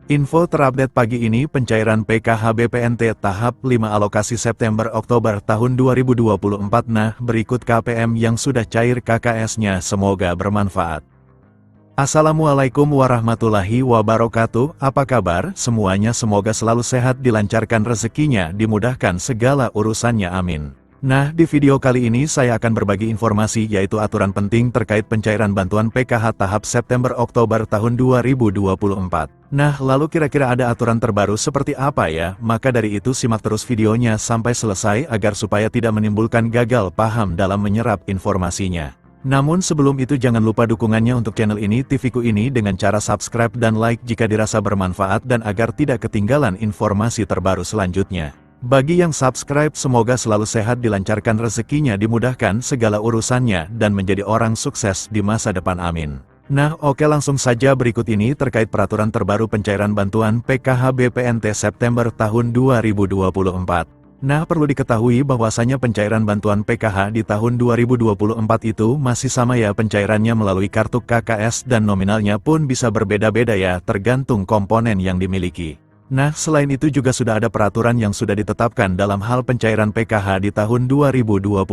Info terupdate pagi ini pencairan PKH BPNT tahap 5 alokasi September-Oktober tahun 2024. Nah, berikut KPM yang sudah cair KKS-nya, semoga bermanfaat. Assalamualaikum warahmatullahi wabarakatuh, apa kabar semuanya, semoga selalu sehat, dilancarkan rezekinya, dimudahkan segala urusannya, amin. Nah, di video kali ini saya akan berbagi informasi yaitu aturan penting terkait pencairan bantuan PKH tahap September-Oktober tahun 2024. Nah, lalu kira-kira ada aturan terbaru seperti apa ya? Maka dari itu simak terus videonya sampai selesai agar supaya tidak menimbulkan gagal paham dalam menyerap informasinya. Namun sebelum itu jangan lupa dukungannya untuk channel ini, TV-ku ini dengan cara subscribe dan like jika dirasa bermanfaat dan agar tidak ketinggalan informasi terbaru selanjutnya. Bagi yang subscribe semoga selalu sehat, dilancarkan rezekinya, dimudahkan segala urusannya, dan menjadi orang sukses di masa depan, amin. Nah oke, langsung saja berikut ini terkait peraturan terbaru pencairan bantuan PKH BPNT September tahun 2024. Nah, perlu diketahui bahwasanya pencairan bantuan PKH di tahun 2024 itu masih sama ya, pencairannya melalui kartu KKS dan nominalnya pun bisa berbeda-beda ya, tergantung komponen yang dimiliki. Nah, selain itu juga sudah ada peraturan yang sudah ditetapkan dalam hal pencairan PKH di tahun 2024.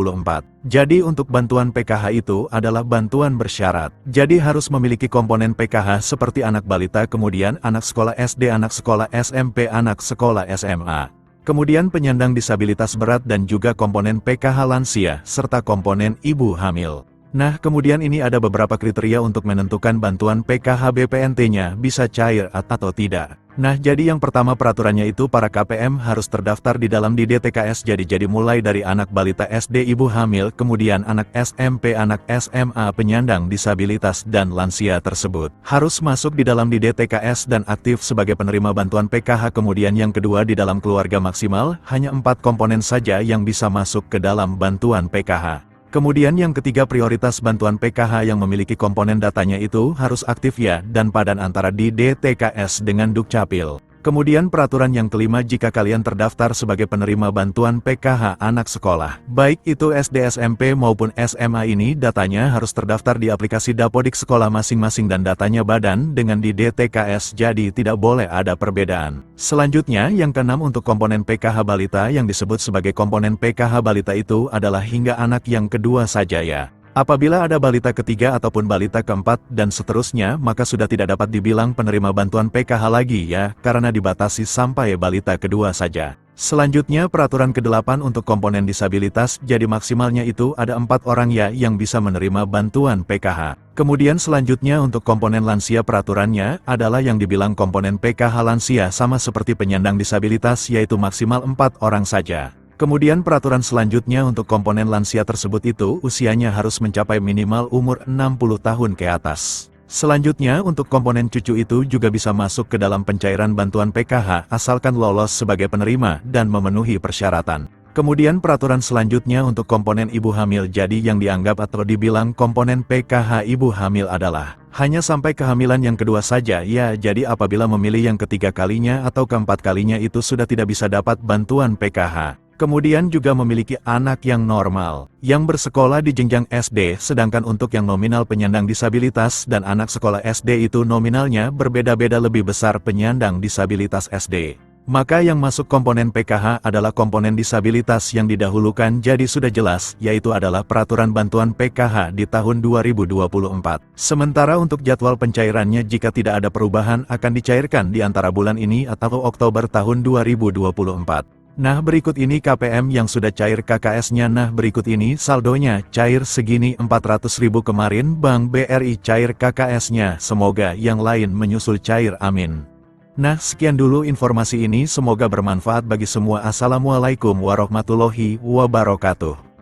Jadi untuk bantuan PKH itu adalah bantuan bersyarat. Jadi harus memiliki komponen PKH seperti anak balita, kemudian anak sekolah SD, anak sekolah SMP, anak sekolah SMA. Kemudian penyandang disabilitas berat dan juga komponen PKH lansia, serta komponen ibu hamil. Nah, kemudian ini ada beberapa kriteria untuk menentukan bantuan PKH BPNT-nya bisa cair atau tidak. Nah, jadi yang pertama peraturannya itu para KPM harus terdaftar di dalam di DTKS. Jadi mulai dari anak balita SD, ibu hamil, kemudian anak SMP, anak SMA, penyandang disabilitas dan lansia tersebut harus masuk di dalam di DTKS dan aktif sebagai penerima bantuan PKH. Kemudian yang kedua, di dalam keluarga maksimal hanya 4 komponen saja yang bisa masuk ke dalam bantuan PKH. Kemudian yang ketiga, prioritas bantuan PKH yang memiliki komponen datanya itu harus aktif ya, dan padan antara di DTKS dengan Dukcapil. Kemudian peraturan yang kelima, jika kalian terdaftar sebagai penerima bantuan PKH anak sekolah, baik itu SD, SMP maupun SMA, ini datanya harus terdaftar di aplikasi Dapodik sekolah masing-masing dan datanya badan dengan di DTKS, jadi tidak boleh ada perbedaan. Selanjutnya yang keenam, untuk komponen PKH balita yang disebut sebagai komponen PKH balita itu adalah hingga anak yang kedua saja ya. Apabila ada balita ketiga ataupun balita keempat dan seterusnya, maka sudah tidak dapat dibilang penerima bantuan PKH lagi ya, karena dibatasi sampai balita kedua saja. Selanjutnya peraturan ke-8 untuk komponen disabilitas, jadi maksimalnya itu ada 4 orang ya yang bisa menerima bantuan PKH. Kemudian selanjutnya untuk komponen lansia, peraturannya adalah yang dibilang komponen PKH lansia sama seperti penyandang disabilitas, yaitu maksimal 4 orang saja. Kemudian peraturan selanjutnya untuk komponen lansia tersebut itu usianya harus mencapai minimal umur 60 tahun ke atas. Selanjutnya untuk komponen cucu itu juga bisa masuk ke dalam pencairan bantuan PKH asalkan lolos sebagai penerima dan memenuhi persyaratan. Kemudian peraturan selanjutnya untuk komponen ibu hamil, jadi yang dianggap atau dibilang komponen PKH ibu hamil adalah hanya sampai kehamilan yang kedua saja ya, jadi apabila memilih yang ketiga kalinya atau keempat kalinya itu sudah tidak bisa dapat bantuan PKH. Kemudian juga memiliki anak yang normal, yang bersekolah di jenjang SD, sedangkan untuk yang nominal penyandang disabilitas dan anak sekolah SD itu nominalnya berbeda-beda, lebih besar penyandang disabilitas SD. Maka yang masuk komponen PKH adalah komponen disabilitas yang didahulukan, jadi sudah jelas, yaitu adalah peraturan bantuan PKH di tahun 2024. Sementara untuk jadwal pencairannya jika tidak ada perubahan akan dicairkan di antara bulan ini atau Oktober tahun 2024. Nah, berikut ini KPM yang sudah cair KKS-nya. Nah, berikut ini saldonya, cair segini 400.000 kemarin Bank BRI cair KKS-nya, semoga yang lain menyusul cair, amin. Nah, sekian dulu informasi ini, semoga bermanfaat bagi semua. Assalamualaikum warahmatullahi wabarakatuh.